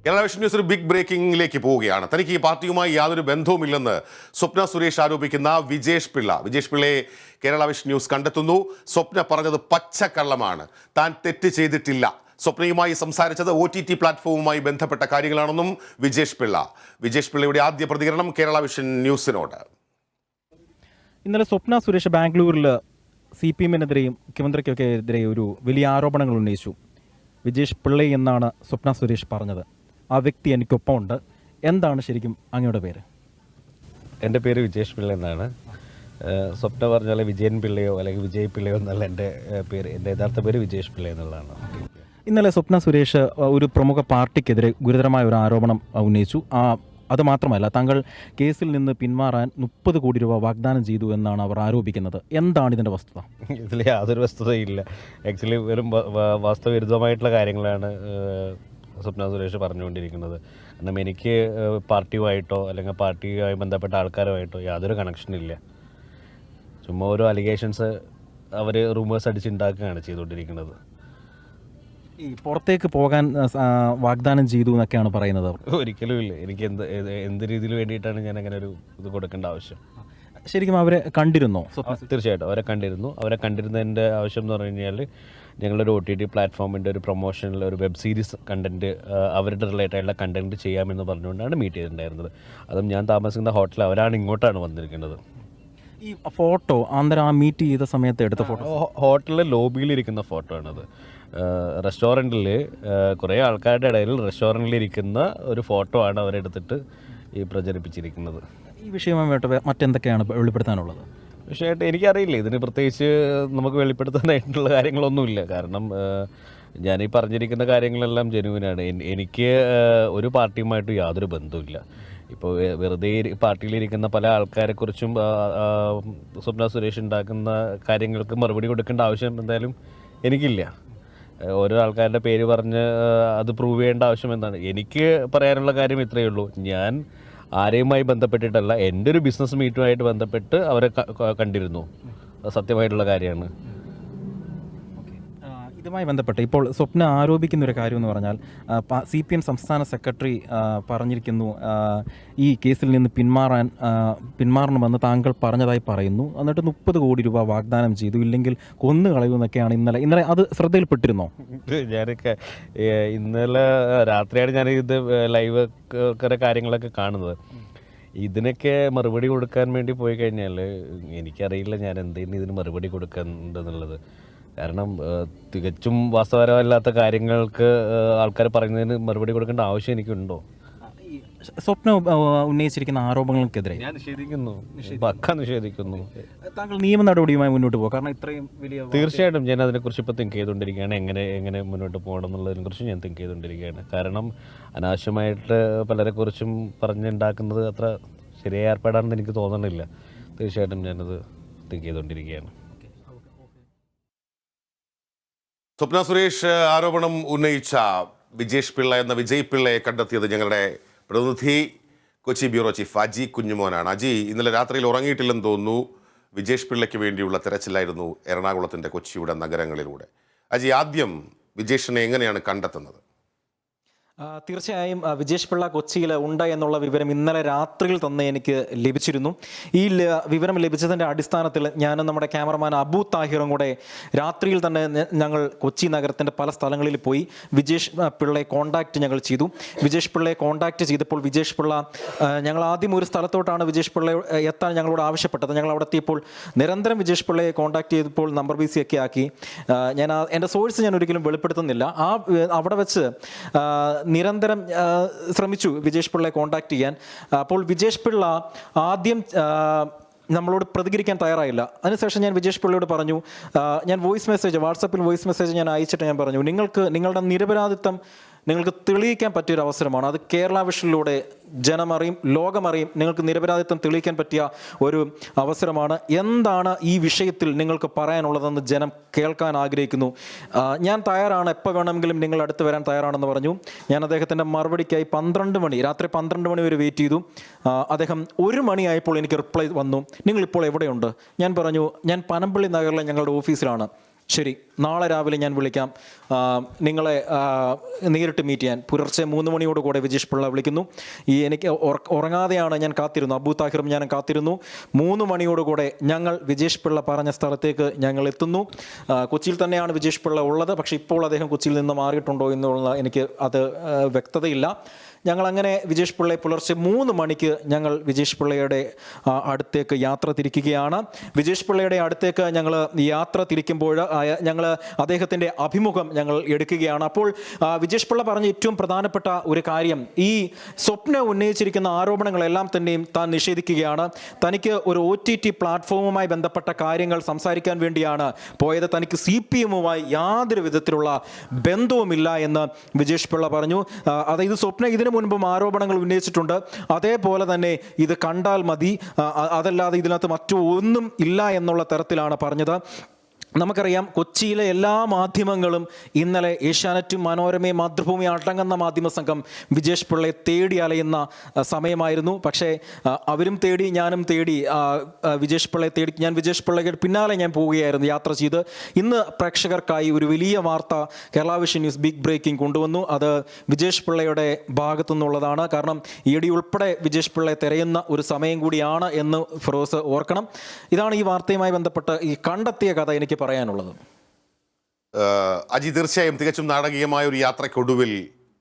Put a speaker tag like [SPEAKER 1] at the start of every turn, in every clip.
[SPEAKER 1] Kerala vision news ഒരു big ബ്രേക്കിംഗിലേക്ക് പോവുകയാണ്. തനിക്ക് ഈ പാർട്ടിയുമായി യാതൊരു ബന്ധവുമില്ലെന്ന് സ്വപ്ന സുരേഷ് ആരോപിക്കുന്ന വിജേഷ് പിള്ളയെ കേരള വിഷൻ ന്യൂസ് കണ്ടെത്തുന്നു. സ്വപ്ന പറഞ്ഞത് പച്ചക്കള്ളമാണ്. താൻ തെറ്റ് ചെയ്തിട്ടില്ല. സ്വപ്നയുമായി സംസാരിച്ചത് OTT പ്ലാറ്റ്ഫോമുമായി ബന്ധപ്പെട്ട കാര്യങ്ങളാണെന്നും വിജേഷ് പിള്ളയുടെ ആദ്യ പ്രതികരണം കേരള വിഷൻ ന്യൂസിനോട്.
[SPEAKER 2] ഇന്നലെ സ്വപ്ന സുരേഷ് ബാംഗ്ലൂരിൽ CPM-നെതിരെയും മുഖ്യമന്ത്രിക്കൊക്കെ എതിരെ ഒരു വലിയ ആരോപണങ്ങൾ ഉന്നയിച്ചു. വിജേഷ് പിള്ള എന്നാണ് സ്വപ്ന സുരേഷ് പറഞ്ഞത്. ആ വ്യക്തി എനിക്കൊപ്പമുണ്ട്. എന്താണ് ശരിക്കും അങ്ങയുടെ പേര്?
[SPEAKER 3] എൻ്റെ പേര് വിജേഷ് പിള്ള എന്നാണ്. സ്വപ്ന പറഞ്ഞാൽ വിജയൻ പിള്ളയോ അല്ലെങ്കിൽ വിജയ് പിള്ളയോ എന്നല്ല എൻ്റെ പേര്. എൻ്റെ യഥാർത്ഥ പേര് വിജേഷ് പിള്ള എന്നുള്ളതാണ്.
[SPEAKER 2] ഇന്നലെ സ്വപ്ന സുരേഷ് ഒരു പ്രമുഖ പാർട്ടിക്കെതിരെ ഗുരുതരമായ ഒരു ആരോപണം ഉന്നയിച്ചു. അത് മാത്രമല്ല, താങ്കൾ കേസിൽ നിന്ന് പിന്മാറാൻ 30 കോടി രൂപ വാഗ്ദാനം ചെയ്തു എന്നാണ് അവർ ആരോപിക്കുന്നത്. എന്താണ് ഇതിൻ്റെ വസ്തുത?
[SPEAKER 3] ഇതിൽ യാതൊരു വസ്തുതയില്ല. ആക്ച്വലി വെറും വാസ്തവവിരുദ്ധമായിട്ടുള്ള കാര്യങ്ങളാണ് സ്വപ്ന സുരേഷ് പറഞ്ഞുകൊണ്ടിരിക്കുന്നത്. കാരണം എനിക്ക് പാർട്ടിയുമായിട്ടോ അല്ലെങ്കിൽ പാർട്ടിയുമായി ബന്ധപ്പെട്ട ആൾക്കാരുമായിട്ടോ യാതൊരു കണക്ഷനില്ല. ചുമ്മാ ഓരോ അലിഗേഷൻസ് അവർ റൂമേഴ്സ് അടിച്ചുണ്ടാക്കുകയാണ് ചെയ്തുകൊണ്ടിരിക്കുന്നത്.
[SPEAKER 2] ഈ പുറത്തേക്ക് പോകാൻ വാഗ്ദാനം ചെയ്തു എന്നൊക്കെയാണ് പറയുന്നത്.
[SPEAKER 3] ഒരിക്കലും ഇല്ല. എനിക്ക് എന്ത് രീതിയിൽ വേണ്ടിയിട്ടാണ് ഞാൻ അങ്ങനെ ഒരു ഇത് കൊടുക്കേണ്ട ആവശ്യം?
[SPEAKER 2] ശരിക്കും അവരെ കണ്ടിരുന്നോ?
[SPEAKER 3] തീർച്ചയായിട്ടും അവരെ കണ്ടിരുന്നു. അവരെ കണ്ടിരുന്നതിൻ്റെ ആവശ്യം എന്ന് പറഞ്ഞു കഴിഞ്ഞാൽ ഞങ്ങളൊരു OTT പ്ലാറ്റ്ഫോമിൻ്റെ ഒരു പ്രൊമോഷനിൽ ഒരു വെബ് സീരീസ് കണ്ടൻറ്റ് അവരുടെ റിലേറ്റഡായിട്ടുള്ള കണ്ടൻറ്റ് ചെയ്യാമെന്ന് പറഞ്ഞുകൊണ്ടാണ് മീറ്റ് ചെയ്തിട്ടുണ്ടായിരുന്നത്. അതും ഞാൻ താമസിക്കുന്ന ഹോട്ടലിൽ അവരാണ് ഇങ്ങോട്ടാണ് വന്നിരിക്കുന്നത്.
[SPEAKER 2] ഈ ഫോട്ടോ അന്നേരം ആ മീറ്റ് ചെയ്ത സമയത്ത് എടുത്ത ഫോട്ടോ
[SPEAKER 3] ഹോട്ടലിലെ ലോബിയിലിരിക്കുന്ന ഫോട്ടോ ആണത്. റെസ്റ്റോറൻറ്റിൽ കുറേ ആൾക്കാരുടെ ഇടയിൽ റെസ്റ്റോറൻറ്റിലിരിക്കുന്ന ഒരു ഫോട്ടോ ആണ് അവരെടുത്തിട്ട് ഈ പ്രചരിപ്പിച്ചിരിക്കുന്നത്.
[SPEAKER 2] ഈ വിഷയമായിട്ട് മറ്റെന്തൊക്കെയാണ് വെളിപ്പെടുത്താനുള്ളത്?
[SPEAKER 3] വിഷയമായിട്ട് എനിക്കറിയില്ല. ഇതിന് പ്രത്യേകിച്ച് നമുക്ക് വെളിപ്പെടുത്താനായിട്ടുള്ള കാര്യങ്ങളൊന്നുമില്ല. കാരണം ഞാനീ പറഞ്ഞിരിക്കുന്ന കാര്യങ്ങളെല്ലാം ജെന്യുവിനാണ്. എനിക്ക് ഒരു പാർട്ടിയുമായിട്ടും യാതൊരു ബന്ധവുമില്ല. ഇപ്പോൾ വെറുതെ പാർട്ടിയിലിരിക്കുന്ന പല ആൾക്കാരെക്കുറിച്ചും സ്വപ്ന സുരേഷ് ഉണ്ടാക്കുന്ന കാര്യങ്ങൾക്ക് മറുപടി കൊടുക്കേണ്ട ആവശ്യം എന്തായാലും എനിക്കില്ല. ഓരോ ആൾക്കാരുടെ പേര് പറഞ്ഞ് അത് പ്രൂവ് ചെയ്യേണ്ട ആവശ്യം എന്താണ്? എനിക്ക് പറയാനുള്ള കാര്യം ഇത്രയേ ഉള്ളൂ. ഞാൻ ആരെയുമായി ബന്ധപ്പെട്ടിട്ടല്ല, എൻ്റെ ഒരു ബിസിനസ് മീറ്റുമായിട്ട് ബന്ധപ്പെട്ട് അവരെ കണ്ടിരുന്നു. സത്യമായിട്ടുള്ള കാര്യമാണ്.
[SPEAKER 2] ഇതുമായി ബന്ധപ്പെട്ട് ഇപ്പോൾ സ്വപ്ന ആരോപിക്കുന്ന ഒരു കാര്യം എന്ന് പറഞ്ഞാൽ CPM സംസ്ഥാന സെക്രട്ടറി പറഞ്ഞിരിക്കുന്നു ഈ കേസിൽ നിന്ന് പിന്മാറണമെന്ന് താങ്കൾ പറഞ്ഞതായി പറയുന്നു. എന്നിട്ട് 30 കോടി രൂപ വാഗ്ദാനം ചെയ്തു, ഇല്ലെങ്കിൽ കൊന്നു കളയുമെന്നൊക്കെയാണ് ഇന്നലെ അത് ശ്രദ്ധയിൽപ്പെട്ടിരുന്നോ?
[SPEAKER 3] ഞാനൊക്കെ ഇന്നലെ രാത്രിയാണ് ഞാൻ ഇത് ലൈവ് കാര്യങ്ങളൊക്കെ കാണുന്നത്. ഇതിനൊക്കെ മറുപടി കൊടുക്കാൻ വേണ്ടി പോയി കഴിഞ്ഞാൽ എനിക്കറിയില്ല ഞാൻ എന്തെങ്കിലും ഇതിന് മറുപടി കൊടുക്കേണ്ടതെന്നുള്ളത്. കാരണം തികച്ചും വാസ്തവപരമല്ലാത്ത കാര്യങ്ങൾക്ക് ആൾക്കാർ പറയുന്നതിന് മറുപടി കൊടുക്കേണ്ട ആവശ്യം എനിക്കുണ്ടോ?
[SPEAKER 2] സ്വപ്ന ഉന്നയിച്ചിരിക്കുന്ന ആരോപണങ്ങൾക്കെതിരെ
[SPEAKER 3] ഞാൻ നിഷേധിക്കുന്നു. പക്ക നിഷേധിക്കുന്നു.
[SPEAKER 2] താങ്കൾ നിയമ നടപടിയുമായി മുന്നോട്ട് പോകും? കാരണം ഇത്രയും വലിയ
[SPEAKER 3] തീർച്ചയായിട്ടും ഞാൻ അതിനെക്കുറിച്ച് ഇപ്പോൾ തിങ്ക് ചെയ്തുകൊണ്ടിരിക്കുകയാണ്. എങ്ങനെ മുന്നോട്ട് പോകണം എന്നുള്ളതിനെക്കുറിച്ച് ഞാൻ തിങ്ക് ചെയ്തുകൊണ്ടിരിക്കുകയാണ്. കാരണം അനാവശ്യമായിട്ട് പലരെക്കുറിച്ചും പറഞ്ഞുണ്ടാക്കുന്നത് അത്ര ശരിയായ ഏർപ്പാടാണെന്ന് എനിക്ക് തോന്നണില്ല. തീർച്ചയായിട്ടും ഞാനത് തിങ്ക് ചെയ്തുകൊണ്ടിരിക്കുകയാണ്.
[SPEAKER 1] സ്വപ്ന സുരേഷ് ആരോപണം ഉന്നയിച്ച വിജേഷ് പിള്ള എന്ന വിജയ് പിള്ളയെ കണ്ടെത്തിയത് ഞങ്ങളുടെ പ്രതിനിധി കൊച്ചി ബ്യൂറോ ചീഫ് അജി കുഞ്ഞുമോനാണ്. അജി, ഇന്നലെ രാത്രിയിൽ ഉറങ്ങിയിട്ടില്ലെന്ന് തോന്നുന്നു. വിജേഷ് പിള്ളയ്ക്ക് വേണ്ടിയുള്ള തെരച്ചിലായിരുന്നു എറണാകുളത്തിൻ്റെ കൊച്ചിയുടെ നഗരങ്ങളിലൂടെ. അജി, ആദ്യം വിജേഷിനെ എങ്ങനെയാണ് കണ്ടെത്തുന്നത്?
[SPEAKER 4] തീർച്ചയായും വിജേഷ് പിള്ള കൊച്ചിയിൽ ഉണ്ട് എന്നുള്ള വിവരം ഇന്നലെ രാത്രിയിൽ തന്നെ എനിക്ക് ലഭിച്ചിരുന്നു. ഈ വിവരം ലഭിച്ചതിൻ്റെ അടിസ്ഥാനത്തിൽ ഞാനും നമ്മുടെ ക്യാമറമാൻ അബു താഹിറും കൂടെ രാത്രിയിൽ തന്നെ ഞങ്ങൾ കൊച്ചി നഗരത്തിൻ്റെ പല സ്ഥലങ്ങളിൽ പോയി വിജേഷ് പിള്ളയെ കോൺടാക്റ്റ് ഞങ്ങൾ ചെയ്തു. വിജേഷ് പിള്ളയെ കോൺടാക്റ്റ് ചെയ്തപ്പോൾ വിജേഷ് പിള്ള ഞങ്ങൾ ആദ്യം ഒരു സ്ഥലത്തോട്ടാണ് വിജേഷ് പിള്ള എത്താൻ ഞങ്ങളോട് ആവശ്യപ്പെട്ടത്. ഞങ്ങൾ അവിടെ എത്തിയപ്പോൾ നിരന്തരം വിജേഷ് പിള്ളയെ കോൺടാക്റ്റ് ചെയ്തപ്പോൾ നമ്പർ BC ഒക്കെ ആക്കി. എൻ്റെ സോഴ്സ് ഞാൻ ഒരിക്കലും വെളിപ്പെടുത്തുന്നില്ല. അവിടെ വെച്ച് നിരന്തരം ശ്രമിച്ചു വിജേഷ് പിള്ളയെ കോൺടാക്ട് ചെയ്യാൻ. അപ്പോൾ വിജേഷ് പിള്ള ആദ്യം നമ്മളോട് പ്രതികരിക്കാൻ തയ്യാറായില്ല. അതിനുശേഷം ഞാൻ വിജേഷ് പിള്ളയോട് പറഞ്ഞു, ഞാൻ വാട്സപ്പിൽ വോയിസ് മെസ്സേജ് ഞാൻ അയച്ചിട്ട് ഞാൻ പറഞ്ഞു, നിങ്ങളുടെ നിരപരാധിത്വം നിങ്ങൾക്ക് തെളിയിക്കാൻ പറ്റിയൊരു അവസരമാണ്. അത് കേരള വിഷനിലൂടെ ജനമറിയും, ലോകമറിയും. നിങ്ങൾക്ക് നിരപരാധിത്വം തെളിയിക്കാൻ പറ്റിയ ഒരു അവസരമാണ്. എന്താണ് ഈ വിഷയത്തിൽ നിങ്ങൾക്ക് പറയാനുള്ളതെന്ന് ജനം കേൾക്കാൻ ആഗ്രഹിക്കുന്നു. ഞാൻ തയ്യാറാണ്, എപ്പോൾ വേണമെങ്കിലും നിങ്ങൾ അടുത്ത് വരാൻ തയ്യാറാണെന്ന് പറഞ്ഞു. ഞാൻ അദ്ദേഹത്തിൻ്റെ മറുപടിക്കായി രാത്രി 12 മണി വരെ വെയിറ്റ് ചെയ്തു. അദ്ദേഹം 1 മണിയായപ്പോൾ എനിക്ക് റിപ്ലൈ വന്നു, നിങ്ങളിപ്പോൾ എവിടെയുണ്ട്? ഞാൻ പറഞ്ഞു, ഞാൻ പനമ്പള്ളി നഗറിലെ ഞങ്ങളുടെ ഓഫീസിലാണ്. ശരി, നാളെ രാവിലെ ഞാൻ വിളിക്കാം. നിങ്ങളെ നേരിട്ട് മീറ്റ് ചെയ്യാൻ പുലർച്ചെ 3 മണിയോട് കൂടെ വിജേഷ് പിള്ള വിളിക്കുന്നു. എനിക്ക് ഉറങ്ങാതെയാണ് ഞാൻ കാത്തിരുന്നു, അബു താഹിറും ഞാൻ കാത്തിരുന്നു. 3 മണിയോടുകൂടെ ഞങ്ങൾ വിജേഷ് പിള്ള പറഞ്ഞ സ്ഥലത്തേക്ക് ഞങ്ങൾ എത്തുന്നു. കൊച്ചിയിൽ തന്നെയാണ് വിജേഷ് പിള്ള ഉള്ളത്. പക്ഷേ ഇപ്പോൾ അദ്ദേഹം കൊച്ചിയിൽ നിന്ന് മാറിയിട്ടുണ്ടോ എന്നുള്ള എനിക്ക് അത് വ്യക്തതയില്ല. ഞങ്ങളങ്ങനെ വിജേഷ് പിള്ളയെ പുലർച്ചെ 3 മണിക്ക് ഞങ്ങൾ വിജേഷ് പിള്ളയുടെ അടുത്തേക്ക് യാത്ര തിരിക്കുകയാണ്. വിജേഷ് പിള്ളയുടെ അടുത്തേക്ക് ഞങ്ങൾ യാത്ര തിരിക്കുമ്പോൾ ഞങ്ങൾ അദ്ദേഹത്തിൻ്റെ അഭിമുഖം ഞങ്ങൾ എടുക്കുകയാണ്. അപ്പോൾ വിജേഷ് പിള്ള പറഞ്ഞ ഏറ്റവും പ്രധാനപ്പെട്ട ഒരു കാര്യം, ഈ സ്വപ്ന ഉന്നയിച്ചിരിക്കുന്ന ആരോപണങ്ങളെല്ലാം തന്നെയും താൻ നിഷേധിക്കുകയാണ്. തനിക്ക് ഒരു OTT പ്ലാറ്റ്ഫോമുമായി ബന്ധപ്പെട്ട കാര്യങ്ങൾ സംസാരിക്കാൻ വേണ്ടിയാണ് പോയത്. തനിക്ക് CPM-വുമായി യാതൊരു വിധത്തിലുള്ള ബന്ധവുമില്ല എന്ന് വിജേഷ് പിള്ള പറഞ്ഞു. അതായത് സ്വപ്ന ഇതിനു മുൻപും ആരോപണങ്ങൾ ഉന്നയിച്ചിട്ടുണ്ട്. അതേപോലെ തന്നെ ഇത് കണ്ടാൽ മതി, അതല്ലാതെ ഇതിനകത്ത് മറ്റു ഒന്നും ഇല്ല എന്നുള്ള തരത്തിലാണ് പറഞ്ഞത്. നമുക്കറിയാം, കൊച്ചിയിലെ എല്ലാ മാധ്യമങ്ങളും ഇന്നലെ ഏഷ്യാനെറ്റും മനോരമയും മാതൃഭൂമി അടങ്ങുന്ന മാധ്യമ സംഘം വിജേഷ് പിള്ളയെ തേടി അലയുന്ന സമയമായിരുന്നു. പക്ഷേ അവരും തേടി, ഞാനും തേടി, വിജേഷ് പിള്ളയെ തേടി. ഞാൻ വിജേഷ് പിള്ളയുടെ പിന്നാലെ ഞാൻ പോവുകയായിരുന്നു യാത്ര ചെയ്ത്. ഇന്ന് പ്രേക്ഷകർക്കായി ഒരു വലിയ വാർത്ത Kerala vision news big breaking കൊണ്ടുവന്നു. അത് വിജേഷ് പിള്ളയുടെ ഭാഗത്തു നിന്നുള്ളതാണ്. കാരണം ED ഉൾപ്പെടെ വിജേഷ് പിള്ളയെ തിരയുന്ന ഒരു സമയം കൂടിയാണ് എന്ന് ഫിറോസ് ഓർക്കണം. ഇതാണ് ഈ വാർത്തയുമായി ബന്ധപ്പെട്ട് ഈ കണ്ടെത്തിയ കഥ എനിക്ക് പറയാനുള്ളത്.
[SPEAKER 1] അജി, തീർച്ചയായും തികച്ചും നാടകീയമായ ഒരു യാത്രക്കൊടുവിൽ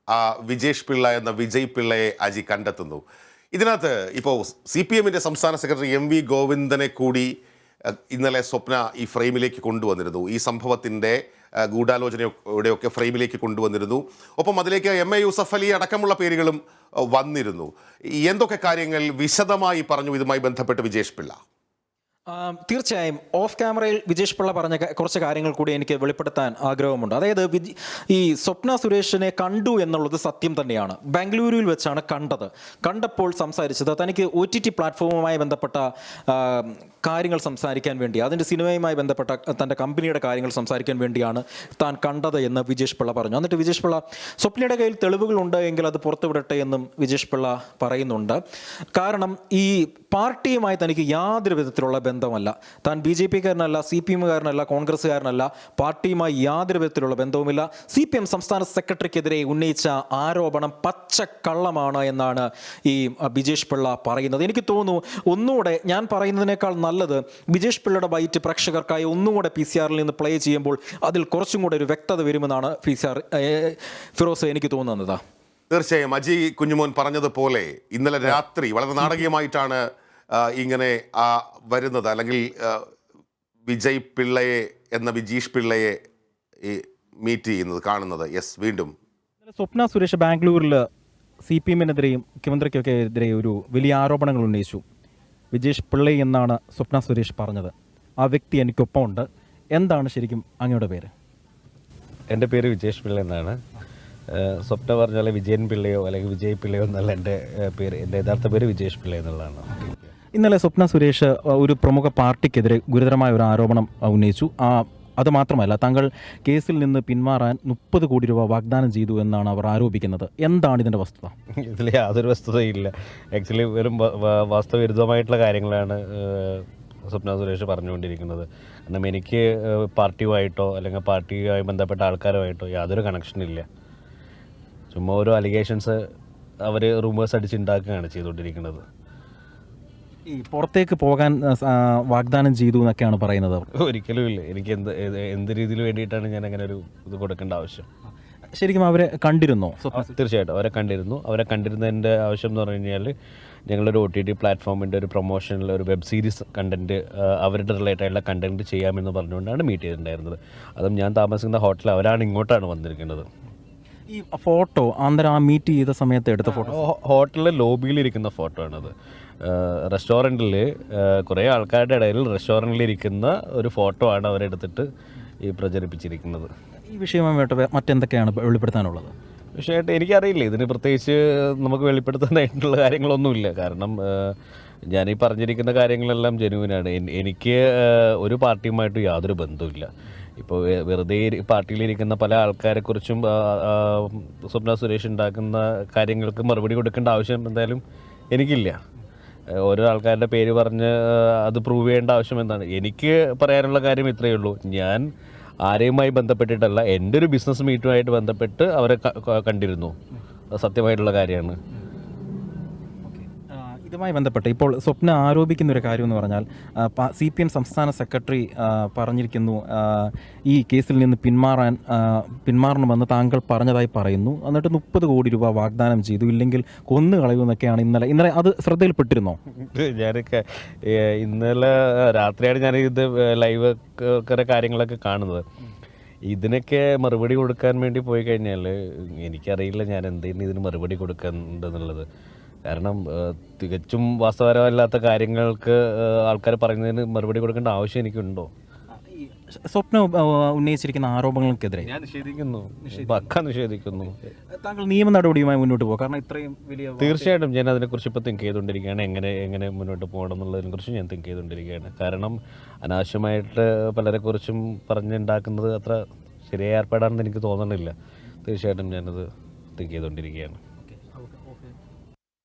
[SPEAKER 1] ആ വിജേഷ് പിള്ള എന്ന വിജയ് പിള്ളയെ അജി കണ്ടെത്തുന്നു. ഇതിനകത്ത് ഇപ്പോൾ CPM-ന്റെ സംസ്ഥാന സെക്രട്ടറി MV ഗോവിന്ദനെ കൂടി ഇന്നലെ സ്വപ്ന ഈ ഫ്രെയിമിലേക്ക് കൊണ്ടുവന്നിരുന്നു. ഈ സംഭവത്തിൻ്റെ ഗൂഢാലോചനയുടെയൊക്കെ ഫ്രെയിമിലേക്ക് കൊണ്ടുവന്നിരുന്നു. ഒപ്പം അതിലേക്ക് MA യൂസഫ് അലി അടക്കമുള്ള പേരുകളും വന്നിരുന്നു. എന്തൊക്കെ കാര്യങ്ങൾ വിശദമായി പറഞ്ഞു ഇതുമായി ബന്ധപ്പെട്ട് വിജേഷ് പിള്ള?
[SPEAKER 4] തീർച്ചയായും ഓഫ് ക്യാമറയിൽ വിജേഷ് പിള്ള പറഞ്ഞ കുറച്ച് കാര്യങ്ങൾ കൂടി എനിക്ക് വെളിപ്പെടുത്താൻ ആഗ്രഹമുണ്ട്. അതായത് ഈ സ്വപ്ന സുരേഷിനെ കണ്ടു എന്നുള്ളത് സത്യം തന്നെയാണ്. ബാംഗ്ലൂരിൽ വെച്ചാണ് കണ്ടപ്പോൾ സംസാരിച്ചത് തനിക്ക് OTT പ്ലാറ്റ്ഫോമുമായി ബന്ധപ്പെട്ട കാര്യങ്ങൾ സംസാരിക്കാൻ വേണ്ടി, അതിൻ്റെ സിനിമയുമായി ബന്ധപ്പെട്ട തൻ്റെ കമ്പനിയുടെ കാര്യങ്ങൾ സംസാരിക്കാൻ വേണ്ടിയാണ് താൻ കണ്ടത് എന്ന് വിജേഷ് പിള്ള പറഞ്ഞു. എന്നിട്ട് വിജേഷ് പിള്ള സ്വപ്നയുടെ കയ്യിൽ തെളിവുകളുണ്ട് എങ്കിൽ അത് പുറത്തുവിടട്ടെ എന്നും വിജേഷ് പിള്ള പറയുന്നുണ്ട്. കാരണം ഈ പാർട്ടിയുമായി തനിക്ക് യാതൊരു വിധത്തിലുള്ള ബന്ധമല്ല. താൻ BJP-കാരനല്ല, CPM-കാരനല്ല, കോൺഗ്രസ്സുകാരനല്ല. പാർട്ടിയുമായി യാതൊരു വിധത്തിലുള്ള ബന്ധവുമില്ല. CPM സംസ്ഥാന സെക്രട്ടറിക്കെതിരെ ഉന്നയിച്ച ആരോപണം പച്ചക്കള്ളമാണ് എന്നാണ് ഈ വിജേഷ് പിള്ള പറയുന്നത്. എനിക്ക് തോന്നുന്നു ഒന്നുകൂടെ ഞാൻ പറയുന്നതിനേക്കാൾ നല്ലത് വിജേഷ് പിള്ളയുടെ ബൈറ്റ് പ്രേക്ഷകർക്കായി ഒന്നുകൂടെ PCR-ൽ നിന്ന് പ്ലേ ചെയ്യുമ്പോൾ അതിൽ കുറച്ചും കൂടെ ഒരു വ്യക്തത വരുമെന്നാണ് ഫിറോസ് എനിക്ക് തോന്നുന്നത്.
[SPEAKER 1] തീർച്ചയായും അജി കുഞ്ഞുമോൻ പറഞ്ഞതുപോലെ ഇന്നലെ രാത്രി വളരെ നാടകീയമായിട്ടാണ് ഇങ്ങനെ വരുന്നത്, അല്ലെങ്കിൽ വിജയ് പിള്ളയെ എന്ന വിജീഷ് പിള്ളയെ മീറ്റ് ചെയ്യുന്നത്, കാണുന്നത്. വീണ്ടും
[SPEAKER 2] സ്വപ്ന സുരേഷ് ബാംഗ്ലൂരിൽ CPM-നെതിരെയും മുഖ്യമന്ത്രിക്കൊക്കെ എതിരെ ഒരു വലിയ ആരോപണങ്ങൾ ഉന്നയിച്ചു. വിജേഷ് പിള്ള എന്നാണ് സ്വപ്ന സുരേഷ് പറഞ്ഞത്. ആ വ്യക്തി എനിക്കൊപ്പമുണ്ട്. എന്താണ് ശരിക്കും അങ്ങയുടെ പേര്?
[SPEAKER 3] എൻ്റെ പേര് വിജേഷ് പിള്ള എന്നാണ്. സ്വപ്ന പറഞ്ഞാൽ വിജയൻ പിള്ളയോ അല്ലെങ്കിൽ വിജയ് പിള്ളയോ എന്നല്ല എൻ്റെ പേര്. എൻ്റെ യഥാർത്ഥ പേര് വിജേഷ് പിള്ള എന്നുള്ളതാണ്.
[SPEAKER 2] ഇന്നലെ സ്വപ്ന സുരേഷ് ഒരു പ്രമുഖ പാർട്ടിക്കെതിരെ ഗുരുതരമായ ഒരു ആരോപണം ഉന്നയിച്ചു. അതുമാത്രമല്ല, താങ്കൾ കേസിൽ നിന്ന് പിന്മാറാൻ 30 കോടി രൂപ വാഗ്ദാനം ചെയ്തു എന്നാണ് അവർ ആരോപിക്കുന്നത്. എന്താണ് ഇതിൻ്റെ വസ്തുത?
[SPEAKER 3] ഇതിൽ യാതൊരു വസ്തുതയില്ല. ആക്ച്വലി വെറും വാസ്തവവിരുദ്ധമായിട്ടുള്ള കാര്യങ്ങളാണ് സ്വപ്ന സുരേഷ് പറഞ്ഞുകൊണ്ടിരിക്കുന്നത്. കാരണം എനിക്ക് പാർട്ടിയുമായിട്ടോ അല്ലെങ്കിൽ പാർട്ടിയുമായി ബന്ധപ്പെട്ട ആൾക്കാരുമായിട്ടോ യാതൊരു കണക്ഷനില്ല. ചുമ്മാ ഓരോ അലിഗേഷൻസ് അവർ റൂമേഴ്സ് അടിച്ചുണ്ടാക്കുകയാണ് ചെയ്തുകൊണ്ടിരിക്കുന്നത്.
[SPEAKER 2] ഈ പുറത്തേക്ക് പോകാൻ വാഗ്ദാനം ചെയ്തു എന്നൊക്കെയാണ് പറയുന്നത്.
[SPEAKER 3] ഒരിക്കലും ഇല്ല. എനിക്ക് എന്ത് രീതിയിൽ വേണ്ടിയിട്ടാണ് ഞാൻ അങ്ങനെ ഒരു ഇത് കൊടുക്കേണ്ട ആവശ്യം?
[SPEAKER 2] ശരിക്കും അവരെ കണ്ടിരുന്നോ?
[SPEAKER 3] തീർച്ചയായിട്ടും അവരെ കണ്ടിരുന്നു. അവരെ കണ്ടിരുന്നതിൻ്റെ ആവശ്യം എന്ന് പറഞ്ഞു കഴിഞ്ഞാൽ ഞങ്ങളൊരു OTT പ്ലാറ്റ്ഫോമിൻ്റെ ഒരു പ്രൊമോഷനിൽ ഒരു വെബ് സീരീസ് കണ്ടൻറ്റ് അവരുടെ റിലേറ്റഡായിട്ടുള്ള കണ്ടൻറ്റ് ചെയ്യാമെന്ന് പറഞ്ഞുകൊണ്ടാണ് മീറ്റ് ചെയ്തിട്ടുണ്ടായിരുന്നത്. അതും ഞാൻ താമസിക്കുന്ന ഹോട്ടലിൽ അവരാണ് ഇങ്ങോട്ടാണ് വന്നിരിക്കുന്നത്.
[SPEAKER 2] ഈ ഫോട്ടോ അന്നേരം ആ മീറ്റ് ചെയ്ത സമയത്ത് എടുത്ത ഫോട്ടോ
[SPEAKER 3] ഹോട്ടലിലെ ലോബിയിലിരിക്കുന്ന ഫോട്ടോ ആണത്. റെസ്റ്റോറൻറ്റിൽ കുറേ ആൾക്കാരുടെ ഇടയിൽ റെസ്റ്റോറൻറ്റിലിരിക്കുന്ന ഒരു ഫോട്ടോ ആണ് അവരെടുത്തിട്ട് ഈ പ്രചരിപ്പിച്ചിരിക്കുന്നത്.
[SPEAKER 2] ഈ വിഷയമായിട്ട് മറ്റെന്തൊക്കെയാണ് വെളിപ്പെടുത്താനുള്ളത്?
[SPEAKER 3] വിഷയമായിട്ട് എനിക്കറിയില്ല. ഇതിന് പ്രത്യേകിച്ച് നമുക്ക് വെളിപ്പെടുത്താനായിട്ടുള്ള കാര്യങ്ങളൊന്നുമില്ല. കാരണം ഞാനീ പറഞ്ഞിരിക്കുന്ന കാര്യങ്ങളെല്ലാം ജെന്യുവിനാണ്. എനിക്ക് ഒരു പാർട്ടിയുമായിട്ട് യാതൊരു ബന്ധവുമില്ല. ഇപ്പോൾ വെറുതെ പാർട്ടിയിലിരിക്കുന്ന പല ആൾക്കാരെക്കുറിച്ചും സ്വപ്ന സുരേഷ് ഉണ്ടാക്കുന്ന കാര്യങ്ങൾക്ക് മറുപടി കൊടുക്കേണ്ട ആവശ്യം എന്തായാലും എനിക്കില്ല. ഓരോ ആൾക്കാരുടെ പേര് പറഞ്ഞ് അത് പ്രൂവ് ചെയ്യേണ്ട ആവശ്യം എന്താണ്? എനിക്ക് പറയാനുള്ള കാര്യം ഇത്രയേ ഉള്ളൂ. ഞാൻ ആരെയുമായി ബന്ധപ്പെട്ടിട്ടല്ല, എൻ്റെ ഒരു ബിസിനസ് മീറ്റുമായിട്ട് ബന്ധപ്പെട്ട് അവരെ കണ്ടിരുന്നു. അത് സത്യമായിട്ടുള്ള കാര്യമാണ്.
[SPEAKER 2] ഇതുമായി ബന്ധപ്പെട്ട് ഇപ്പോൾ സ്വപ്ന ആരോപിക്കുന്ന ഒരു കാര്യം എന്ന് പറഞ്ഞാൽ CPM സംസ്ഥാന സെക്രട്ടറി പറഞ്ഞിരിക്കുന്നു ഈ കേസിൽ നിന്ന് പിന്മാറണമെന്ന് താങ്കൾ പറഞ്ഞതായി പറയുന്നു. എന്നിട്ട് 30 കോടി രൂപ വാഗ്ദാനം ചെയ്തു, ഇല്ലെങ്കിൽ കൊന്നു കളയുമെന്നൊക്കെയാണ് ഇന്നലെ അത് ശ്രദ്ധയിൽപ്പെട്ടിരുന്നോ?
[SPEAKER 3] ഞാനൊക്കെ ഇന്നലെ രാത്രിയാണ് ഞാൻ ഇത് ലൈവ് കാര്യങ്ങളൊക്കെ കാണുന്നത്. ഇതിനൊക്കെ മറുപടി കൊടുക്കാൻ വേണ്ടി പോയി കഴിഞ്ഞാൽ എനിക്കറിയില്ല ഞാൻ എന്തെങ്കിലും ഇതിന് മറുപടി കൊടുക്കേണ്ടതെന്നുള്ളത്. കാരണം തികച്ചും വാസ്തവപരമല്ലാത്ത കാര്യങ്ങൾക്ക് ആൾക്കാർ പറയുന്നതിന് മറുപടി കൊടുക്കേണ്ട ആവശ്യം എനിക്കുണ്ടോ?
[SPEAKER 2] സ്വപ്ന ഉന്നയിച്ചിരിക്കുന്ന ആരോപണങ്ങൾക്കെതിരെ
[SPEAKER 3] ഞാൻ നിഷേധിക്കുന്നു, പക്ക നിഷേധിക്കുന്നു.
[SPEAKER 2] താങ്കൾ നിയമ നടപടിയുമായി മുന്നോട്ട് പോകും, കാരണം ഇത്രയും വലിയ
[SPEAKER 3] തീർച്ചയായിട്ടും ഞാൻ അതിനെക്കുറിച്ച് ഇപ്പോൾ തിങ്ക് ചെയ്തുകൊണ്ടിരിക്കുകയാണ്. എങ്ങനെ മുന്നോട്ട് പോകണം എന്നുള്ളതിനെക്കുറിച്ച് ഞാൻ തിങ്ക് ചെയ്തുകൊണ്ടിരിക്കുകയാണ്. കാരണം അനാവശ്യമായിട്ട് പലരെക്കുറിച്ചും പറഞ്ഞുണ്ടാക്കുന്നത് അത്ര ശരിയായ ഏർപ്പാടാണെന്ന് എനിക്ക് തോന്നണില്ല. തീർച്ചയായിട്ടും ഞാനത് തിങ്ക് ചെയ്തുകൊണ്ടിരിക്കുകയാണ്.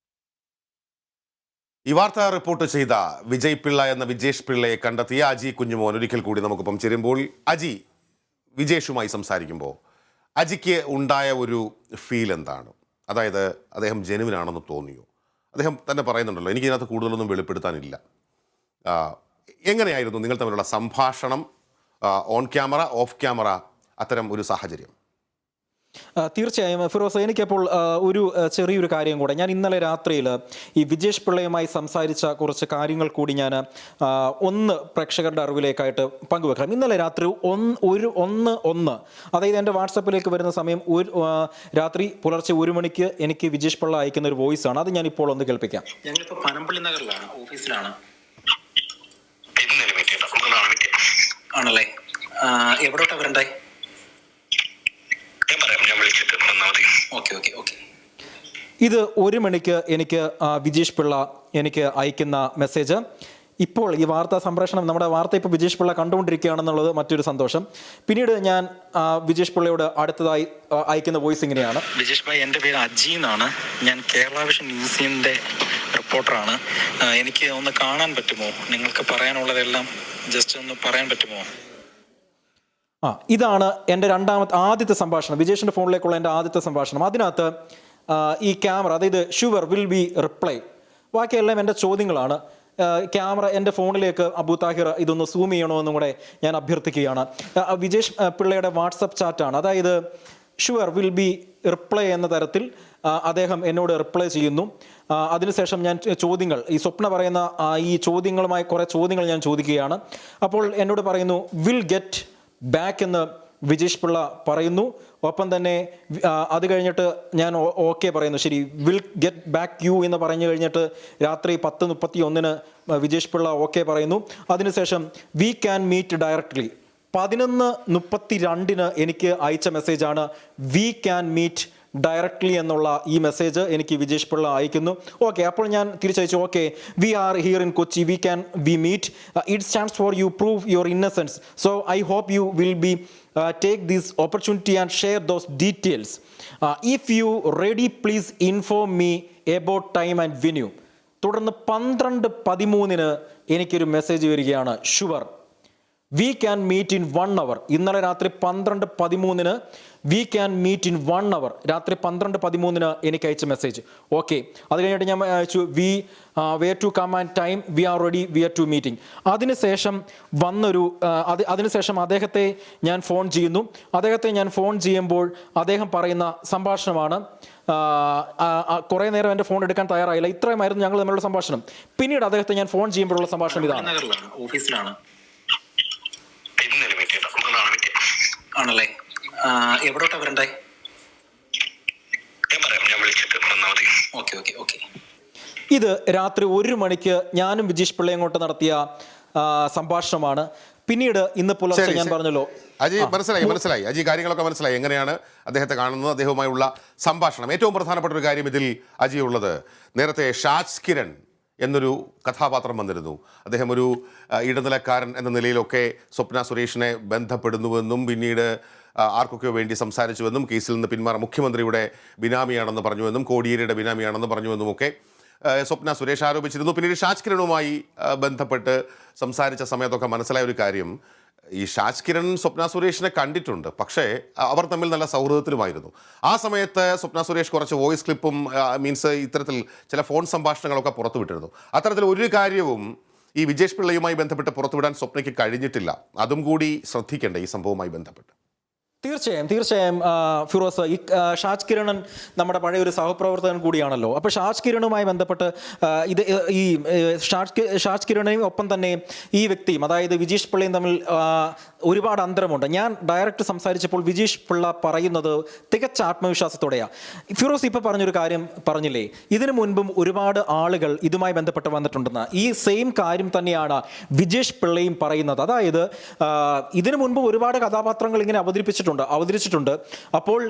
[SPEAKER 1] ഈ വാർത്ത റിപ്പോർട്ട് ചെയ്ത വിജയ് പിള്ള എന്ന വിജേഷ് പിള്ളയെ കണ്ടെത്തിയ അജി കുഞ്ഞുമോൻ ഒരിക്കൽ കൂടി നമുക്കൊപ്പം ചേരുമ്പോൾ, അജി വിജേഷുമായി സംസാരിക്കുമ്പോൾ അജിക്ക് ഉണ്ടായ ഒരു ഫീൽ എന്താണ്? അതായത് അദ്ദേഹം ജെനുവിനാണെന്ന് തോന്നിയോ? അദ്ദേഹം തന്നെ പറയുന്നുണ്ടല്ലോ, എനിക്ക് ഇതിനകത്ത് കൂടുതലൊന്നും വെളിപ്പെടുത്താനില്ല. എങ്ങനെയായിരുന്നു നിങ്ങൾ തമ്മിലുള്ള സംഭാഷണം, ഓൺ ക്യാമറ ഓഫ് ക്യാമറ, അത്തരം ഒരു സാഹചര്യം?
[SPEAKER 4] തീർച്ചയായും ഫിറോസ്, എനിക്കപ്പോൾ ഒരു ചെറിയൊരു കാര്യം കൂടെ, ഞാൻ ഇന്നലെ രാത്രിയിൽ ഈ വിജേഷ് പിള്ളയുമായി സംസാരിച്ച കുറച്ച് കാര്യങ്ങൾ കൂടി ഞാൻ ഒന്ന് പ്രേക്ഷകരുടെ അറിവിലേക്കായിട്ട് പങ്കുവെക്കാം. ഇന്നലെ രാത്രി അതായത് എൻ്റെ വാട്സപ്പിലേക്ക് വരുന്ന സമയം രാത്രി പുലർച്ചെ 1 മണിക്ക് എനിക്ക് വിജേഷ് പിള്ള അയക്കുന്ന ഒരു വോയിസ് ആണ്. അത് ഞാൻ ഇപ്പോൾ ഒന്ന് കേൾപ്പിക്കാം.
[SPEAKER 5] ഞങ്ങളിപ്പോൾ പനമ്പള്ളി നഗറിലാണ്, ഓഫീസിലാണ്. ആണല്ലേ? എവിടോട്ടാ വരണ്ടേ? ഇത് 1 മണിക്ക് എനിക്ക് വിജേഷ് പിള്ള എനിക്ക് അയക്കുന്ന മെസ്സേജ്. ഇപ്പോൾ ഈ വാർത്താ സംപ്രേഷണം, നമ്മുടെ വാർത്ത ഇപ്പോൾ വിജേഷ് പിള്ള കണ്ടുകൊണ്ടിരിക്കുകയാണെന്നുള്ളത് മറ്റൊരു സന്തോഷം. പിന്നീട് ഞാൻ വിജേഷ് പിള്ളയോട് അടുത്തതായി അയക്കുന്ന വോയിസ് ഇങ്ങനെയാണ്. വിജേഷ് ഭായ്, എൻ്റെ പേര് അജി എന്നാണ്. ഞാൻ കേരള വിഷൻ ന്യൂസിൻ്റെ റിപ്പോർട്ടറാണ്. എനിക്ക് ഒന്ന് കാണാൻ പറ്റുമോ? നിങ്ങൾക്ക് പറയാനുള്ളതെല്ലാം ജസ്റ്റ് ഒന്ന് പറയാൻ പറ്റുമോ?
[SPEAKER 4] ഇതാണ് എൻ്റെ ആദ്യത്തെ സംഭാഷണം, വിജേഷിൻ്റെ ഫോണിലേക്കുള്ള എൻ്റെ ആദ്യത്തെ സംഭാഷണം. അതിനകത്ത് ഈ ക്യാമറ, അതായത് ഷുവർ വിൽ ബി റിപ്ലൈ, ബാക്കിയെല്ലാം എൻ്റെ ചോദ്യങ്ങളാണ്. ക്യാമറ എൻ്റെ ഫോണിലേക്ക് അബു താഹിർ ഇതൊന്ന് സൂം ചെയ്യണമെന്നും കൂടെ ഞാൻ അഭ്യർത്ഥിക്കുകയാണ്. വിജേഷ് പിള്ളയുടെ വാട്സപ്പ് ചാറ്റാണ്. അതായത് ഷുവർ വിൽ ബി റിപ്ലൈ എന്ന തരത്തിൽ അദ്ദേഹം എന്നോട് റിപ്ലൈ ചെയ്യുന്നു. അതിനുശേഷം ഞാൻ ചോദ്യങ്ങൾ, ഈ സ്വപ്ന പറയുന്ന ഈ ചോദ്യങ്ങളുമായി കുറേ ചോദ്യങ്ങൾ ഞാൻ ചോദിക്കുകയാണ്. അപ്പോൾ എന്നോട് പറയുന്നു വിൽ ഗെറ്റ് ബാക്ക് എന്ന് വിജേഷ് പിള്ള പറയുന്നു. ഒപ്പം തന്നെ അത് കഴിഞ്ഞിട്ട് ഞാൻ ഓക്കെ പറയുന്നു, ശരി വിൽ ഗെറ്റ് ബാക്ക് യു എന്ന് പറഞ്ഞു കഴിഞ്ഞിട്ട് രാത്രി 10:31 വിജേഷ് പിള്ള ഓക്കെ പറയുന്നു. അതിനുശേഷം വി ക്യാൻ മീറ്റ് ഡയറക്ട്ലി 11:32 എനിക്ക് അയച്ച മെസ്സേജാണ് വി ക്യാൻ മീറ്റ് ഡയറക്ട്ലി എന്നുള്ള ഈ മെസ്സേജ് എനിക്ക് വിജേഷ് പിള്ള അയക്കുന്നു. ഓക്കെ, അപ്പോൾ ഞാൻ തിരിച്ചയച്ചു, okay we are here in Kochi, we meet, it stands for you prove your innocence, so I hope you will be take this opportunity and share those details. If you ready, please inform me about time and venue. തുടർന്ന് 12:13 എനിക്കൊരു message വരികയാണ്, sure we can meet in 1 hour. ഇന്നലെ രാത്രി 12:13 we can meet in 1 hour. രാത്രി 12:13 എനിക്ക് അയച്ച message. Okay, അത് കഴിഞ്ഞിട്ട് ഞാൻ അയച്ചു we were to come and time, we are ready, we are to meeting. അതിനുശേഷം അതിനുശേഷം അദ്ദേഹത്തെ ഞാൻ ഫോൺ ചെയ്യുന്നു. അദ്ദേഹത്തെ ഞാൻ ഫോൺ ചെയ്യുമ്പോൾ അദ്ദേഹം പറയുന്ന സംഭാഷണമാണ്. കുറേ നേരം എൻ്റെ ഫോൺ എടുക്കാൻ തയ്യാറായില്ല. ഇത്രയുമായിരുന്നു ഞങ്ങൾ തമ്മിലുള്ള സംഭാഷണം. പിന്നീട് അദ്ദേഹത്തെ ഞാൻ ഫോൺ ചെയ്യുമ്പോഴുള്ള സംഭാഷണം ഇതാണ്.
[SPEAKER 5] ഓഫീസിലാണ്. ആണല്ലേ? എവിടോട്ടാ വരണ്ടേ? ഓക്കെ.
[SPEAKER 4] ഇത് രാത്രി 1 മണിക്ക് ഞാനും വിജേഷ് പിള്ളയും കൊണ്ട് നടത്തിയ സംഭാഷണമാണ്. പിന്നീട് ഇന്ന് പുലർച്ചെ ഞാൻ പറഞ്ഞല്ലോ,
[SPEAKER 1] അജി മനസ്സിലായി അജി, കാര്യങ്ങളൊക്കെ മനസ്സിലായി. എങ്ങനെയാണ് അദ്ദേഹത്തെ കാണുന്നത്, അദ്ദേഹവുമായുള്ള സംഭാഷണം. ഏറ്റവും പ്രധാനപ്പെട്ട ഒരു കാര്യം ഇതിൽ അജി ഉള്ളത്, നേരത്തെ ഷാജ് കിരൺ എന്നൊരു കഥാപാത്രം വന്നിരുന്നു. അദ്ദേഹം ഒരു ഇടനിലക്കാരൻ എന്ന നിലയിലൊക്കെ സ്വപ്ന സുരേഷിനെ ബന്ധപ്പെടുന്നുവെന്നും പിന്നീട് ആർക്കൊക്കെയോ വേണ്ടി സംസാരിച്ചുവെന്നും കേസിൽ നിന്ന് പിന്മാറാൻ മുഖ്യമന്ത്രിയുടെ ബിനാമിയാണെന്ന് പറഞ്ഞുവെന്നും കോടിയേരിയുടെ ബിനാമിയാണെന്ന് പറഞ്ഞുവെന്നുമൊക്കെ സ്വപ്ന സുരേഷ് ആരോപിച്ചിരുന്നു. പിന്നീട് ഷാജ് കിരണുമായി ബന്ധപ്പെട്ട് സംസാരിച്ച സമയത്തൊക്കെ മനസ്സിലായ ഒരു കാര്യം, ഈ ഷാജ് കിരൺ സ്വപ്ന സുരേഷിനെ കണ്ടിട്ടുണ്ട്, പക്ഷേ അവർ തമ്മിൽ നല്ല സൗഹൃദത്തിലുമായിരുന്നു. ആ സമയത്ത് സ്വപ്ന സുരേഷ് കുറച്ച് വോയിസ് ക്ലിപ്പും മീൻസ് ഇത്തരത്തിൽ ചില ഫോൺ സംഭാഷണങ്ങളൊക്കെ പുറത്തുവിട്ടിരുന്നു. അത്തരത്തിൽ ഒരു കാര്യവും ഈ വിജേഷ് പിള്ളയുമായി ബന്ധപ്പെട്ട് പുറത്തുവിടാൻ സ്വപ്നയ്ക്ക് കഴിഞ്ഞിട്ടില്ല. അതും കൂടി ശ്രദ്ധിക്കേണ്ട ഈ സംഭവവുമായി ബന്ധപ്പെട്ട്.
[SPEAKER 5] തീർച്ചയായും ഫിറോസ്, ഈ ഷാജ് കിരണൻ നമ്മുടെ പഴയ ഒരു സഹപ്രവർത്തകൻ കൂടിയാണല്ലോ. അപ്പോൾ ഷാജ് കിരണുമായി ബന്ധപ്പെട്ട് ഈ ഷാജ് കിരണയും ഒപ്പം തന്നെ ഈ വ്യക്തിയും, അതായത് വിജേഷ് പിള്ളയും തമ്മിൽ ഒരുപാട് അന്തരമുണ്ട്. ഞാൻ ഡയറക്റ്റ് സംസാരിച്ചപ്പോൾ വിജേഷ് പിള്ള പറയുന്നത് തികച്ച ആത്മവിശ്വാസത്തോടെയാണ്. ഫിറോസ് ഇപ്പോൾ പറഞ്ഞൊരു കാര്യം പറഞ്ഞില്ലേ, ഇതിനു മുൻപും ഒരുപാട് ആളുകൾ ഇതുമായി ബന്ധപ്പെട്ട് വന്നിട്ടുണ്ടെന്ന്. ഈ സെയിം കാര്യം തന്നെയാണ് വിജേഷ് പിള്ളയും പറയുന്നത്. അതായത് ഇതിനു മുൻപ് ഒരുപാട് കഥാപാത്രങ്ങൾ ഇങ്ങനെ അവതരിച്ചിട്ടുണ്ട്. അപ്പോൾ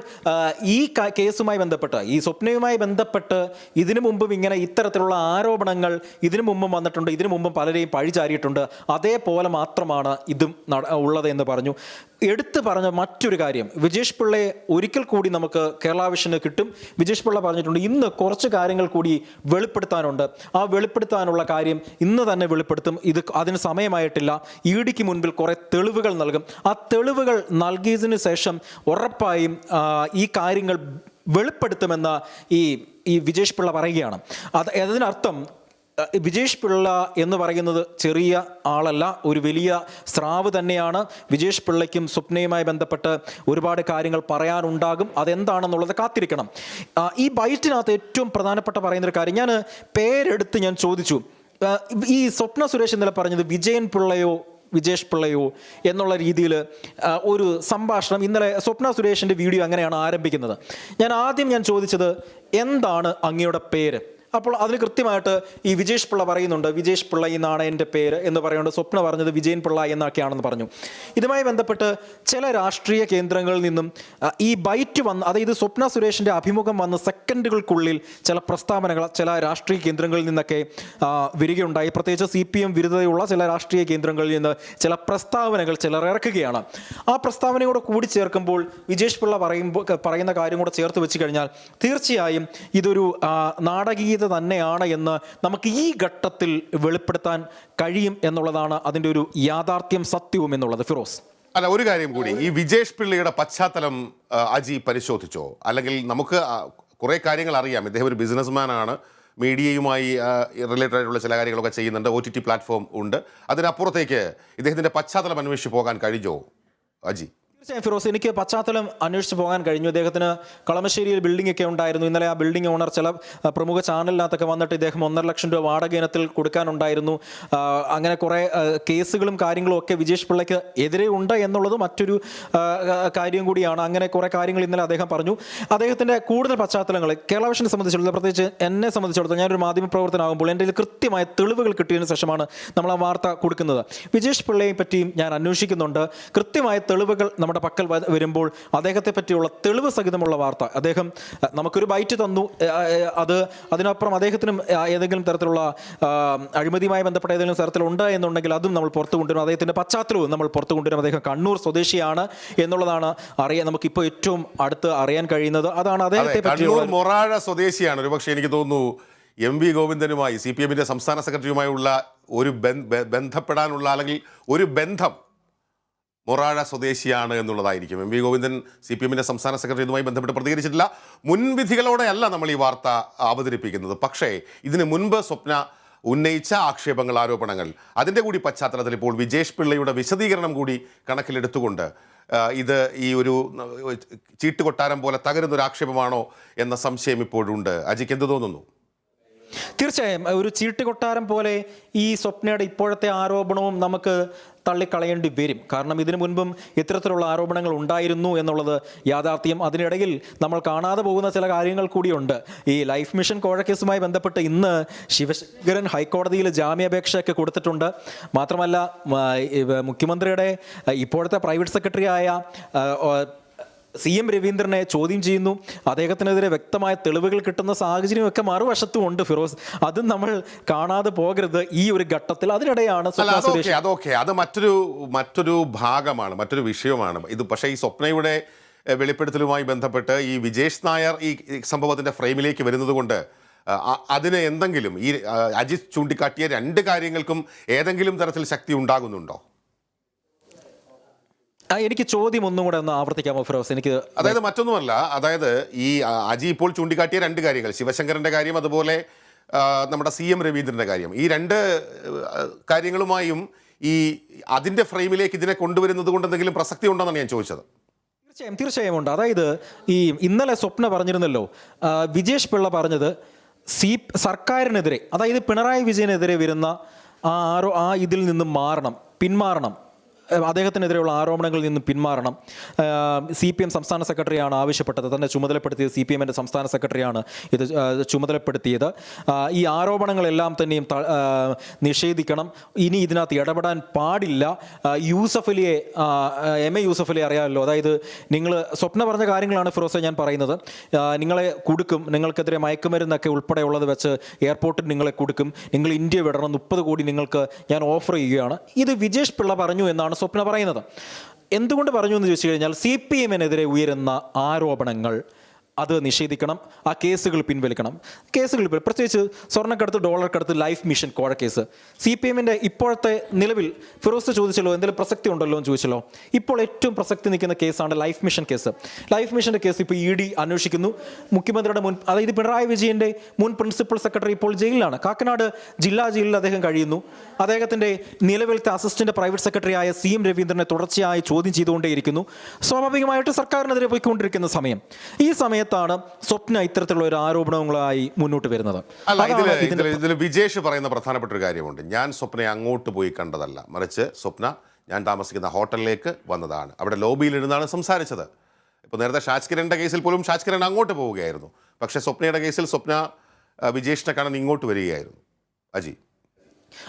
[SPEAKER 5] ഈ കേസുമായി ബന്ധപ്പെട്ട്, ഈ സ്വപ്നയുമായി ബന്ധപ്പെട്ട് ഇതിനു മുമ്പും ഇങ്ങനെ ഇത്തരത്തിലുള്ള ആരോപണങ്ങൾ ഇതിനു മുമ്പും വന്നിട്ടുണ്ട്. ഇതിനു മുമ്പും പലരെയും പഴിചാരിയിട്ടുണ്ട്. അതേപോലെ മാത്രമാണ് ഇതും ഉള്ളത് എന്ന് പറഞ്ഞു. എടുത്തു പറഞ്ഞ മറ്റൊരു കാര്യം, വിജേഷ് പിള്ളയെ ഒരിക്കൽ കൂടി നമുക്ക് കേരള വിഷന് കിട്ടും. വിജേഷ് പിള്ള പറഞ്ഞിട്ടുണ്ട് ഇന്ന് കുറച്ച് കാര്യങ്ങൾ കൂടി വെളിപ്പെടുത്താനുണ്ട്. ആ വെളിപ്പെടുത്താനുള്ള കാര്യം ഇന്ന് തന്നെ വെളിപ്പെടുത്തും. അതിന് സമയമായിട്ടില്ല. ഇഡിക്ക് മുൻപിൽ കുറെ തെളിവുകൾ നൽകും. ആ തെളിവുകൾ നൽകിയതിനു ശേഷം ഉറപ്പായും ഈ കാര്യങ്ങൾ വെളിപ്പെടുത്തുമെന്ന് ഈ വിജേഷ് പിള്ള പറയുകയാണ്. അതിനർത്ഥം വിജേഷ് പിള്ള എന്ന് പറയുന്നത് ചെറിയ ആളല്ല, ഒരു വലിയ സ്രാവ് തന്നെയാണ്. വിജേഷ് പിള്ളയ്ക്കും സ്വപ്നയുമായി ബന്ധപ്പെട്ട് ഒരുപാട് കാര്യങ്ങൾ പറയാനുണ്ടാകും. അതെന്താണെന്നുള്ളത് കാത്തിരിക്കണം. ഈ ബൈറ്റിനകത്ത് ഏറ്റവും പ്രധാനപ്പെട്ട പറയുന്നൊരു കാര്യം, ഞാൻ പേരെടുത്ത് ഞാൻ ചോദിച്ചു, ഈ സ്വപ്ന സുരേഷ് ഇന്നലെ പറഞ്ഞത് വിജേഷ് പിള്ളയോ എന്നുള്ള രീതിയിൽ ഒരു സംഭാഷണം ഇന്നലെ സ്വപ്ന സുരേഷിൻ്റെ വീഡിയോ അങ്ങനെയാണ് ആരംഭിക്കുന്നത്. ഞാൻ ചോദിച്ചത് എന്താണ് അങ്ങയുടെ പേര്? അപ്പോൾ അതിന് കൃത്യമായിട്ട് ഈ വിജേഷ് പിള്ള പറയുന്നുണ്ട്, വിജേഷ് പിള്ള എന്നാണ് എൻ്റെ പേര് എന്ന് പറയുന്നുണ്ട്. സ്വപ്ന പറഞ്ഞത് വിജയൻ പിള്ള എന്നൊക്കെയാണെന്ന് പറഞ്ഞു. ഇതുമായി ബന്ധപ്പെട്ട് ചില രാഷ്ട്രീയ കേന്ദ്രങ്ങളിൽ നിന്നും ഈ ബൈറ്റ് വന്ന്, അതായത് സ്വപ്ന സുരേഷിൻ്റെ അഭിമുഖം വന്ന് സെക്കൻഡുകൾക്കുള്ളിൽ ചില പ്രസ്താവനകൾ ചില രാഷ്ട്രീയ കേന്ദ്രങ്ങളിൽ നിന്നൊക്കെ വരികയുണ്ടായി. പ്രത്യേകിച്ച് CPM വിരുദ്ധതയുള്ള ചില രാഷ്ട്രീയ കേന്ദ്രങ്ങളിൽ നിന്ന് ചില പ്രസ്താവനകൾ ചിലർ ഇറക്കുകയാണ്. ആ പ്രസ്താവനയോട് കൂടി ചേർക്കുമ്പോൾ വിജേഷ് പിള്ള പറയുന്ന കാര്യം കൂടെ ചേർത്ത് വെച്ച് കഴിഞ്ഞാൽ തീർച്ചയായും ഇതൊരു നാടകീയ തന്നെയാണ് എന്ന് നമുക്ക് ഈ ഘട്ടത്തിൽ വെളിപ്പെടുത്താൻ കഴിയും എന്നുള്ളതാണ് അതിൻ്റെ ഒരു യാഥാർത്ഥ്യം, സത്യവും എന്നുള്ളത്. ഫിറോസ്,
[SPEAKER 1] അല്ല, ഒരു കാര്യം കൂടി, ഈ വിജേഷ് പിള്ളയുടെ പശ്ചാത്തലം അജി പരിശോധിച്ചോ? അല്ലെങ്കിൽ നമുക്ക് കുറേ കാര്യങ്ങൾ അറിയാം. ഇദ്ദേഹം ഒരു ബിസിനസ്മാൻ ആണ്, മീഡിയയുമായി റിലേറ്റഡ് ആയിട്ടുള്ള ചില കാര്യങ്ങളൊക്കെ ചെയ്യുന്നുണ്ട്, OTT പ്ലാറ്റ്ഫോം ഉണ്ട്. അതിനപ്പുറത്തേക്ക് ഇദ്ദേഹത്തിൻ്റെ പശ്ചാത്തലം അന്വേഷിച്ച് പോകാൻ കഴിഞ്ഞോ അജി?
[SPEAKER 5] തീർച്ചയായും ഫിറോസ്, എനിക്ക് പശ്ചാത്തലം അന്വേഷിച്ച് പോകാൻ കഴിഞ്ഞു. അദ്ദേഹത്തിന് കളമശ്ശേരിയിൽ ബിൽഡിംഗ് ഒക്കെ ഉണ്ടായിരുന്നു. ഇന്നലെ ആ ബിൽഡിംഗ് ഓണർ ചില പ്രമുഖ ചാനലിനകത്തൊക്കെ വന്നിട്ട് ഇദ്ദേഹം 1.5 ലക്ഷം രൂപ വാടക ഇനത്തിൽ കൊടുക്കാനുണ്ടായിരുന്നു. അങ്ങനെ കുറേ കേസുകളും കാര്യങ്ങളും ഒക്കെ വിജേഷ് പിള്ളയ്ക്ക് എതിരെ ഉണ്ട് എന്നുള്ളത് മറ്റൊരു കാര്യം കൂടിയാണ്. അങ്ങനെ കുറേ കാര്യങ്ങൾ ഇന്നലെ അദ്ദേഹം പറഞ്ഞു. അദ്ദേഹത്തിൻ്റെ കൂടുതൽ പശ്ചാത്തലങ്ങൾ കേരള വിഷനെ സംബന്ധിച്ചിടത്തോളം, പ്രത്യേകിച്ച് എന്നെ സംബന്ധിച്ചിടത്തോളം, ഞാനൊരു മാധ്യമപ്രവർത്തനമാകുമ്പോൾ എൻ്റെ കൃത്യമായ തെളിവുകൾ കിട്ടിയതിന് ശേഷമാണ് നമ്മൾ ആ വാർത്ത കൊടുക്കുന്നത്. വിജേഷ് പിള്ളയെ പറ്റിയും ഞാൻ അന്വേഷിക്കുന്നുണ്ട്. കൃത്യമായ തെളിവുകൾ നമ്മുടെ പക്കൽ വരുമ്പോൾ അദ്ദേഹത്തെ പറ്റിയുള്ള തെളിവ് സഹിതമുള്ള വാർത്ത, അദ്ദേഹം നമുക്കൊരു ബൈറ്റ് തന്നു, അതിനപ്പുറം അദ്ദേഹത്തിനും ഏതെങ്കിലും തരത്തിലുള്ള അഴിമതിയുമായി ബന്ധപ്പെട്ട ഏതെങ്കിലും തരത്തിലുണ്ട് എന്നുണ്ടെങ്കിൽ അതും നമ്മൾ പുറത്തു കൊണ്ടുവരും. അദ്ദേഹത്തിൻ്റെ പശ്ചാത്തലവും നമ്മൾ പുറത്തു കൊണ്ടുവരും. അദ്ദേഹം കണ്ണൂർ സ്വദേശിയാണ് എന്നുള്ളതാണ് നമുക്കിപ്പോൾ ഏറ്റവും അടുത്ത് അറിയാൻ കഴിയുന്നത്. അതാണ് അദ്ദേഹത്തെ പറ്റിയുള്ള
[SPEAKER 1] മൊറാഴ സ്വദേശിയാണ്. ഒരുപക്ഷെ എനിക്ക് തോന്നുന്നു MV ഗോവിന്ദനുമായി CPMന്റെ സംസ്ഥാന സെക്രട്ടറിയുമായുള്ള ഒരു ബന്ധപ്പെടാനുള്ള അല്ലെങ്കിൽ ഒരു ബന്ധം മൊറാഴ സ്വദേശിയാണ് എന്നുള്ളതായിരിക്കും. MV ഗോവിന്ദൻ CPMന്റെ സംസ്ഥാന സെക്രട്ടറി ഇതുമായി ബന്ധപ്പെട്ട് പ്രതികരിച്ചിട്ടില്ല. മുൻവിധികളോടെയല്ല നമ്മൾ ഈ വാർത്ത അവതരിപ്പിക്കുന്നത്. പക്ഷേ ഇതിന് മുൻപ് സ്വപ്ന ഉന്നയിച്ച ആക്ഷേപങ്ങൾ, ആരോപണങ്ങൾ, അതിൻ്റെ കൂടി പശ്ചാത്തലത്തിൽ ഇപ്പോൾ വിജേഷ് പിള്ളയുടെ വിശദീകരണം കൂടി കണക്കിലെടുത്തുകൊണ്ട് ഇത് ഈ ഒരു ചീട്ടുകൊട്ടാരം പോലെ തകരുന്നൊരു ആക്ഷേപമാണോ എന്ന സംശയം ഇപ്പോഴുണ്ട്. അജിക്ക് എന്ത് തോന്നുന്നു?
[SPEAKER 5] തീർച്ചയായും ഒരു ചീട്ടുകൊട്ടാരം പോലെ ഈ സ്വപ്നയുടെ ഇപ്പോഴത്തെ ആരോപണവും നമുക്ക് തള്ളിക്കളയേണ്ടി വരും. കാരണം ഇതിനു മുൻപും ഇത്തരത്തിലുള്ള ആരോപണങ്ങൾ ഉണ്ടായിരുന്നു എന്നുള്ളത് യാഥാർത്ഥ്യം. അതിനിടയിൽ നമ്മൾ കാണാതെ പോകുന്ന ചില കാര്യങ്ങൾ കൂടിയുണ്ട്. ഈ ലൈഫ് മിഷൻ കോഴക്കേസുമായി ബന്ധപ്പെട്ട് ഇന്ന് ശിവശങ്കരൻ ഹൈക്കോടതിയിൽ ജാമ്യാപേക്ഷയൊക്കെ കൊടുത്തിട്ടുണ്ട്. മാത്രമല്ല മുഖ്യമന്ത്രിയുടെ ഇപ്പോഴത്തെ പ്രൈവറ്റ് സെക്രട്ടറിയായ CM രവീന്ദ്രനെ ചോദ്യം ചെയ്യുന്നു. അദ്ദേഹത്തിനെതിരെ വ്യക്തമായ തെളിവുകൾ കിട്ടുന്ന സാഹചര്യമൊക്കെ മറുവശത്തും ഉണ്ട് ഫിറോസ്. അതും നമ്മൾ കാണാതെ പോകരുത് ഈ ഒരു ഘട്ടത്തിൽ. അതിനിടെയാണ്
[SPEAKER 1] അത് മറ്റൊരു ഭാഗമാണ്, മറ്റൊരു വിഷയമാണ് ഇത്. പക്ഷേ ഈ സ്വപ്നയുടെ വെളിപ്പെടുത്തലുമായി ബന്ധപ്പെട്ട് ഈ വിജേഷ് നായർ ഈ സംഭവത്തിൻ്റെ ഫ്രെയിമിലേക്ക് വരുന്നത് കൊണ്ട് അതിന് എന്തെങ്കിലും ഈ അജിത് ചൂണ്ടിക്കാട്ടിയ രണ്ട് കാര്യങ്ങൾക്കും ഏതെങ്കിലും തരത്തിൽ ശക്തി ഉണ്ടാകുന്നുണ്ടോ?
[SPEAKER 5] എനിക്ക് ചോദ്യം ഒന്നും കൂടെ ഒന്ന് ആവർത്തിക്കാമോ ഫിറോസ്? എനിക്ക്
[SPEAKER 1] അതായത് മറ്റൊന്നുമല്ല, അതായത് ഈ അജി ഇപ്പോൾ ചൂണ്ടിക്കാട്ടിയ രണ്ട് കാര്യങ്ങൾ, ശിവശങ്കരന്റെ കാര്യം, അതുപോലെ നമ്മുടെ CM രവീന്ദ്രന്റെ കാര്യം, ഈ രണ്ട് കാര്യങ്ങളുമായും ഈ അതിന്റെ ഫ്രെയിമിലേക്ക് ഇതിനെ കൊണ്ടുവരുന്നത് കൊണ്ട് എന്തെങ്കിലും പ്രസക്തി ഉണ്ടെന്നാണ് ഞാൻ ചോദിച്ചത്.
[SPEAKER 5] തീർച്ചയായും ഉണ്ട്. അതായത് ഈ ഇന്നലെ സ്വപ്ന പറഞ്ഞിരുന്നല്ലോ, വിജേഷ് പിള്ള പറഞ്ഞത് സർക്കാരിനെതിരെ, അതായത് പിണറായി വിജയനെതിരെ വരുന്ന ആ ഇതിൽ നിന്നും പിന്മാറണം, അദ്ദേഹത്തിനെതിരെയുള്ള ആരോപണങ്ങളിൽ നിന്ന് പിന്മാറണം. CPM സംസ്ഥാന സെക്രട്ടറിയാണ് ആവശ്യപ്പെട്ടത്, തന്നെ ചുമതലപ്പെടുത്തിയത് CPMൻ്റെ സംസ്ഥാന സെക്രട്ടറിയാണ് ഇത് ചുമതലപ്പെടുത്തിയത്. ഈ ആരോപണങ്ങളെല്ലാം തന്നെയും നിഷേധിക്കണം, ഇനി ഇതിനകത്ത് ഇടപെടാൻ പാടില്ല. യൂസഫ് അലിയെ, MA യൂസഫ് അലിയെ അറിയാമല്ലോ, അതായത് നിങ്ങൾ സ്വപ്ന പറഞ്ഞ കാര്യങ്ങളാണ് ഫിറോസെ ഞാൻ പറയുന്നത്. നിങ്ങളെ കൊടുക്കും, നിങ്ങൾക്കെതിരെ മയക്കുമരുന്നൊക്കെ ഉൾപ്പെടെയുള്ളത് വെച്ച് എയർപോർട്ടിൽ നിങ്ങളെ കൊടുക്കും, നിങ്ങൾ ഇന്ത്യ വിടണം, 30 കോടി നിങ്ങൾക്ക് ഞാൻ ഓഫർ ചെയ്യുകയാണ്. ഇത് വിജേഷ് പിള്ള പറഞ്ഞു എന്നാണ് സ്വപ്ന പറയുന്നത്. എന്തുകൊണ്ട് പറഞ്ഞു എന്ന് ചോദിച്ചു കഴിഞ്ഞാൽ, CPMനെതിരെ ഉയരുന്ന ആരോപണങ്ങൾ അത് നിഷേധിക്കണം, ആ കേസുകൾ പിൻവലിക്കണം. പ്രത്യേകിച്ച് സ്വർണ്ണക്കടത്ത്, ഡോളർക്കടത്ത്, ലൈഫ് മിഷൻ കോഴ കേസ് CPMൻ്റെ ഇപ്പോഴത്തെ നിലവിൽ ഫിറോസ് ചോദിച്ചല്ലോ എന്തെങ്കിലും പ്രസക്തി ഉണ്ടല്ലോ എന്ന് ചോദിച്ചല്ലോ. ഇപ്പോൾ ഏറ്റവും പ്രസക്തി നിൽക്കുന്ന കേസാണ് ലൈഫ് മിഷൻ കേസ്. ലൈഫ് മിഷൻ്റെ കേസ് ഇപ്പോൾ ED അന്വേഷിക്കുന്നു. മുഖ്യമന്ത്രിയുടെ അതായത് പിണറായി വിജയൻ്റെ മുൻ പ്രിൻസിപ്പൽ സെക്രട്ടറി ഇപ്പോൾ ജയിലിലാണ്, കാക്കനാട് ജില്ലാ ജയിലിൽ അദ്ദേഹം കഴിയുന്നു. അദ്ദേഹത്തിൻ്റെ നിലവിലത്തെ അസിസ്റ്റന്റ് പ്രൈവറ്റ് സെക്രട്ടറിയായ CM രവീന്ദ്രനെ തുടർച്ചയായി ചോദ്യം ചെയ്തുകൊണ്ടേയിരിക്കുന്നു. സ്വാഭാവികമായിട്ട് സർക്കാരിനെതിരെ പോയിക്കൊണ്ടിരിക്കുന്ന സമയം, ഈ സമയത്താണ് സ്വപ്ന ഇത്തരത്തിലുള്ള ഒരു ആരോപണങ്ങളായി മുന്നോട്ട് വരുന്നത്.
[SPEAKER 1] അല്ല, ഇതിൽ വിജേഷ് പറയുന്ന പ്രധാനപ്പെട്ട ഒരു കാര്യമുണ്ട്. ഞാൻ സ്വപ്നയെ അങ്ങോട്ട് പോയി കണ്ടതല്ല, മറിച്ച് സ്വപ്ന ഞാൻ താമസിക്കുന്ന ഹോട്ടലിലേക്ക് വന്നതാണ്, അവിടെ ലോബിയിലിരുന്നാണ് സംസാരിച്ചത്. ഇപ്പോൾ നേരത്തെ ഷാജ് കിരണിൻ്റെ കേസിൽ പോലും ഷാജ് കിരൺ അങ്ങോട്ട് പോവുകയായിരുന്നു, പക്ഷേ സ്വപ്നയുടെ കേസിൽ സ്വപ്ന വിജേഷിനെ കാണാൻ ഇങ്ങോട്ട് വരികയായിരുന്നു. അജി.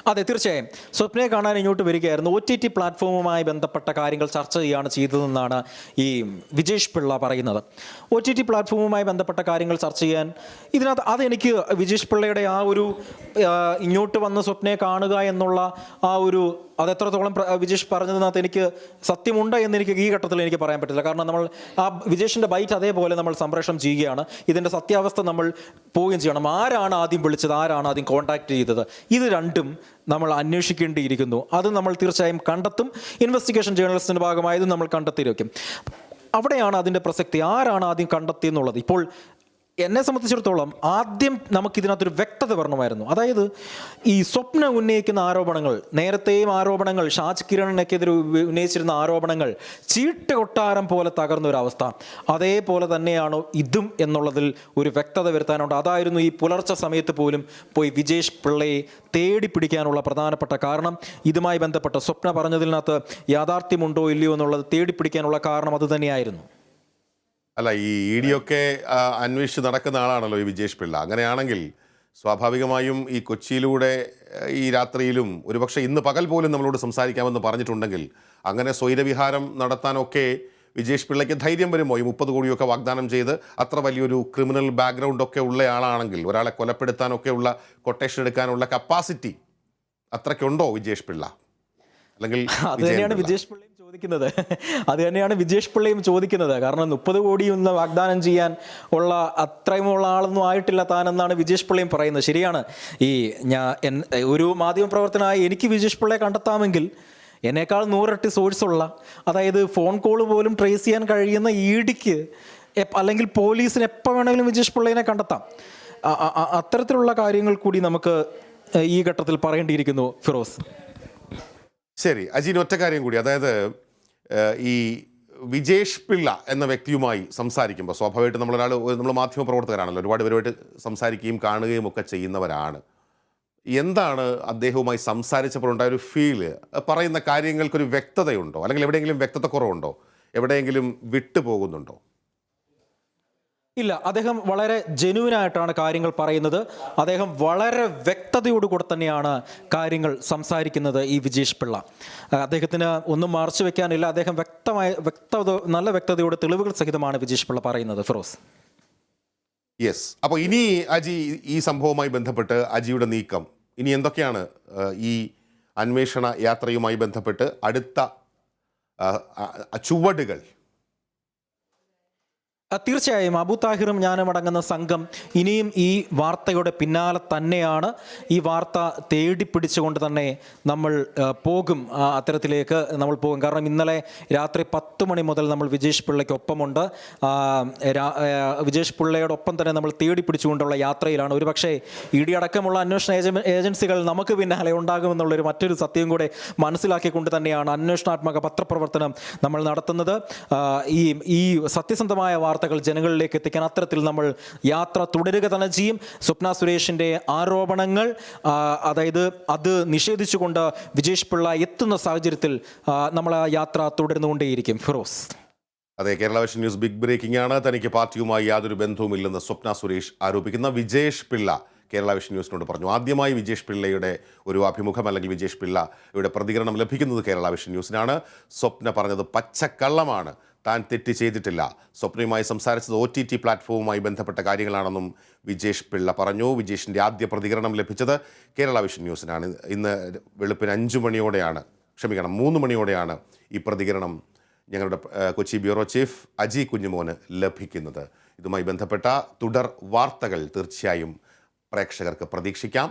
[SPEAKER 5] അതെ, തീർച്ചയായും സ്വപ്നയെ കാണാൻ ഇങ്ങോട്ട് വരികയായിരുന്നു. OTT പ്ലാറ്റ്ഫോമുമായി ബന്ധപ്പെട്ട കാര്യങ്ങൾ ചർച്ച ചെയ്യുകയാണ് ചെയ്തതെന്നാണ് ഈ വിജേഷ് പിള്ള പറയുന്നത്. OTT പ്ലാറ്റ്ഫോമുമായി ബന്ധപ്പെട്ട കാര്യങ്ങൾ ചർച്ച ചെയ്യാൻ ഇതിനകത്ത് അതെനിക്ക് വിജേഷ് പിള്ളയുടെ ആ ഒരു ഇങ്ങോട്ട് വന്ന് സ്വപ്നയെ കാണുക എന്നുള്ള ആ ഒരു അതെത്രത്തോളം വിജേഷ് പറഞ്ഞതിനകത്ത് എനിക്ക് സത്യമുണ്ട് എന്ന് എനിക്ക് ഈ ഘട്ടത്തിൽ എനിക്ക് പറയാൻ പറ്റില്ല. കാരണം നമ്മൾ ആ വിജേഷിൻ്റെ ബൈറ്റ് അതേപോലെ നമ്മൾ സംപ്രേഷണം ചെയ്യുകയാണ്. ഇതിൻ്റെ സത്യാവസ്ഥ നമ്മൾ പോവുകയും ചെയ്യണം. ആരാണ് ആദ്യം വിളിച്ചത്, ആരാണ് ആദ്യം കോൺടാക്ട് ചെയ്തത്, ഇത് രണ്ടും നമ്മൾ അന്വേഷിക്കേണ്ടിയിരിക്കുന്നു. അത് നമ്മൾ തീർച്ചയായും കണ്ടെത്തും. ഇൻവെസ്റ്റിഗേഷൻ ജേർണലിസ്റ്റിൻ്റെ ഭാഗമായത് നമ്മൾ കണ്ടെത്തിയിരിക്കും. അവിടെയാണ് അതിൻ്റെ പ്രസക്തി, ആരാണ് ആദ്യം കണ്ടെത്തിയെന്നുള്ളത്. ഇപ്പോൾ എന്നെ സംബന്ധിച്ചിടത്തോളം ആദ്യം നമുക്കിതിനകത്തൊരു വ്യക്തത വരണമായിരുന്നു. അതായത് ഈ സ്വപ്ന ഉന്നയിക്കുന്ന ആരോപണങ്ങൾ, നേരത്തെയും ആരോപണങ്ങൾ, ഷാജ് കിരണിനെതിരെ ഉന്നയിച്ചിരുന്ന ആരോപണങ്ങൾ ചീട്ട് കൊട്ടാരം പോലെ തകർന്ന ഒരവസ്ഥ, അതേപോലെ തന്നെയാണോ ഇതും എന്നുള്ളതിൽ ഒരു വ്യക്തത വരുത്താനുണ്ട്. അതായിരുന്നു ഈ പുലർച്ചെ സമയത്ത് പോലും പോയി വിജേഷ് പിള്ളയെ തേടി പിടിക്കാനുള്ള പ്രധാനപ്പെട്ട കാരണം. ഇതുമായി ബന്ധപ്പെട്ട സ്വപ്ന പറഞ്ഞതിനകത്ത് യാഥാർത്ഥ്യമുണ്ടോ ഇല്ലയോ എന്നുള്ളത് തേടി പിടിക്കാനുള്ള കാരണം അത് തന്നെയായിരുന്നു.
[SPEAKER 1] അല്ല, ഈ ED ഒക്കെ അന്വേഷിച്ച് നടക്കുന്ന ആളാണല്ലോ ഈ വിജേഷ് പിള്ള. അങ്ങനെയാണെങ്കിൽ സ്വാഭാവികമായും ഈ കൊച്ചിയിലൂടെ ഈ രാത്രിയിലും ഒരുപക്ഷെ ഇന്ന് പകൽ പോലും നമ്മളോട് സംസാരിക്കാമെന്ന് പറഞ്ഞിട്ടുണ്ടെങ്കിൽ അങ്ങനെ സ്വൈരവിഹാരം നടത്താനൊക്കെ വിജേഷ് പിള്ളയ്ക്ക് ധൈര്യം വരുമോ? ഈ 30 കോടിയൊക്കെ വാഗ്ദാനം ചെയ്ത് അത്ര വലിയൊരു ക്രിമിനൽ ബാക്ക്ഗ്രൗണ്ടൊക്കെ ഉള്ള ആളാണെങ്കിൽ, ഒരാളെ കൊലപ്പെടുത്താനൊക്കെ ഉള്ള കൊട്ടേഷൻ എടുക്കാനുള്ള കപ്പാസിറ്റി അത്രയ്ക്കുണ്ടോ വിജേഷ് പിള്ള? അല്ലെങ്കിൽ
[SPEAKER 5] അത് തന്നെയാണ് വിജേഷ് പിള്ളയും ചോദിക്കുന്നത്. കാരണം 30 കോടി ഒന്ന് വാഗ്ദാനം ചെയ്യാൻ ഉള്ള അത്രയുമുള്ള ആളൊന്നും ആയിട്ടില്ല താനെന്നാണ് വിജേഷ് പിള്ളയും പറയുന്നത്. ശരിയാണ്. ഒരു മാധ്യമ പ്രവർത്തനമായി എനിക്ക് വിജേഷ് പിള്ളയെ കണ്ടെത്താമെങ്കിൽ എന്നേക്കാൾ 100 ഇരട്ടി സോഴ്സുള്ള, അതായത് ഫോൺ കോൾ പോലും ട്രേസ് ചെയ്യാൻ കഴിയുന്ന EDക്ക് അല്ലെങ്കിൽ പോലീസിന് എപ്പോൾ വേണമെങ്കിലും വിജേഷ് പിള്ളയെ കണ്ടെത്താം. അത്തരത്തിലുള്ള കാര്യങ്ങൾ കൂടി നമുക്ക് ഈ ഘട്ടത്തിൽ പറയേണ്ടിയിരിക്കുന്നു ഫിറോസ്.
[SPEAKER 1] ശരി അജീൻ, ഒറ്റ കാര്യം കൂടി. അതായത് ഈ വിജേഷ് പിള്ള എന്ന വ്യക്തിയുമായി സംസാരിക്കുമ്പോൾ സ്വാഭാവികമായിട്ട് നമ്മൾ മാധ്യമ പ്രവർത്തകരാണല്ലോ, ഒരുപാട് പേരുമായിട്ട് സംസാരിക്കുകയും കാണുകയും ഒക്കെ ചെയ്യുന്നവരാണ്. എന്താണ് അദ്ദേഹവുമായി സംസാരിച്ചപ്പോൾ ഉണ്ടായ ഒരു ഫീല്? പറയുന്ന കാര്യങ്ങൾക്കൊരു വ്യക്തതയുണ്ടോ, അല്ലെങ്കിൽ എവിടെയെങ്കിലും വ്യക്തത കുറവുണ്ടോ, എവിടെയെങ്കിലും വിട്ടുപോകുന്നുണ്ടോ?
[SPEAKER 5] ഇല്ല, അദ്ദേഹം വളരെ ജെന്യൂനായിട്ടാണ് കാര്യങ്ങൾ പറയുന്നത്. അദ്ദേഹം വളരെ വ്യക്തതയോടുകൂടെ തന്നെയാണ് കാര്യങ്ങൾ സംസാരിക്കുന്നത് ഈ വിജേഷ് പിള്ള. അദ്ദേഹത്തിന് ഒന്നും മറച്ചു വെക്കാനില്ല. അദ്ദേഹം നല്ല വ്യക്തതയോടെ തെളിവുകൾ സഹിതമാണ് വിജേഷ് പിള്ള പറയുന്നത്. ഫിറോസ്.
[SPEAKER 1] യെസ്. അപ്പോൾ ഇനി അജി, ഈ സംഭവവുമായി ബന്ധപ്പെട്ട് അജിയുടെ നീക്കം ഇനി എന്തൊക്കെയാണ്? ഈ അന്വേഷണ യാത്രയുമായി ബന്ധപ്പെട്ട് അടുത്ത ചുവടുകൾ?
[SPEAKER 5] തീർച്ചയായും അബു താഹിറും ഞാനും അടങ്ങുന്ന സംഘം ഇനിയും ഈ വാർത്തയുടെ പിന്നാലെ തന്നെയാണ്. ഈ വാർത്ത തേടി പിടിച്ചുകൊണ്ട് തന്നെ നമ്മൾ പോകും, അത്തരത്തിലേക്ക് നമ്മൾ പോകും. കാരണം ഇന്നലെ രാത്രി 10 മണി മുതൽ നമ്മൾ വിജേഷ് പിള്ളയ്ക്കൊപ്പമുണ്ട്. വിജേഷ് പിള്ളയോടൊപ്പം തന്നെ നമ്മൾ തേടി പിടിച്ചുകൊണ്ടുള്ള യാത്രയിലാണ്. ഒരുപക്ഷെ ഇ ഡി അടക്കമുള്ള അന്വേഷണ ഏജൻസികൾ നമുക്ക് പിന്നാലെ ഉണ്ടാകുമെന്നുള്ളൊരു മറ്റൊരു സത്യം കൂടെ മനസ്സിലാക്കിക്കൊണ്ട് തന്നെയാണ് അന്വേഷണാത്മക പത്രപ്രവർത്തനം നമ്മൾ നടത്തുന്നത്. ഈ സത്യസന്ധമായ വാർത്തകൾ ജനങ്ങളിലേക്ക് എത്തിക്കാൻ അത്തരത്തിൽ നമ്മൾ യാത്ര തുടരുക തന്നെ ചെയ്യും. സ്വപ്ന സുരേഷിന്റെ ആരോപണങ്ങൾ അതായത് അത് നിഷേധിച്ചുകൊണ്ട് വിജേഷ് പിള്ള എത്തുന്ന സാഹചര്യത്തിൽ നമ്മൾ ആ യാത്ര തുടർന്നുകൊണ്ടേയിരിക്കും. ഫിറോസ്.
[SPEAKER 1] അതെ, Kerala vision news big breaking ആണ്. തനിക്ക് പാർട്ടിയുമായി യാതൊരു ബന്ധവുമില്ലെന്ന് സ്വപ്ന സുരേഷ് ആരോപിക്കുന്ന വിജേഷ് പിള്ള കേരള വിഷൻ ന്യൂസിനോട് പറഞ്ഞു. ആദ്യമായി വിജേഷ് പിള്ളയുടെ ഒരു അഭിമുഖം അല്ലെങ്കിൽ വിജേഷ് പിള്ളയുടെ പ്രതികരണം ലഭിക്കുന്നത് കേരള വിഷൻ ന്യൂസിനാണ്. സ്വപ്ന പറഞ്ഞത് പച്ചക്കള്ളമാണ്, താൻ തെറ്റ് ചെയ്തിട്ടില്ല. സ്വപ്നയുമായി സംസാരിച്ചത് OTT പ്ലാറ്റ്ഫോമുമായി ബന്ധപ്പെട്ട കാര്യങ്ങളാണെന്നും വിജേഷ് പിള്ള പറഞ്ഞു. വിജേഷിൻ്റെ ആദ്യ പ്രതികരണം ലഭിച്ചത് കേരള വിഷൻ ന്യൂസിനാണ്. ഇന്ന് വെളുപ്പിന് 3 മണിയോടെയാണ് ഈ പ്രതികരണം ഞങ്ങളുടെ കൊച്ചി ബ്യൂറോ ചീഫ് അജി കുഞ്ഞുമോന് ലഭിക്കുന്നത്. ഇതുമായി ബന്ധപ്പെട്ട തുടർ വാർത്തകൾ തീർച്ചയായും പ്രേക്ഷകർക്ക് പ്രതീക്ഷിക്കാം.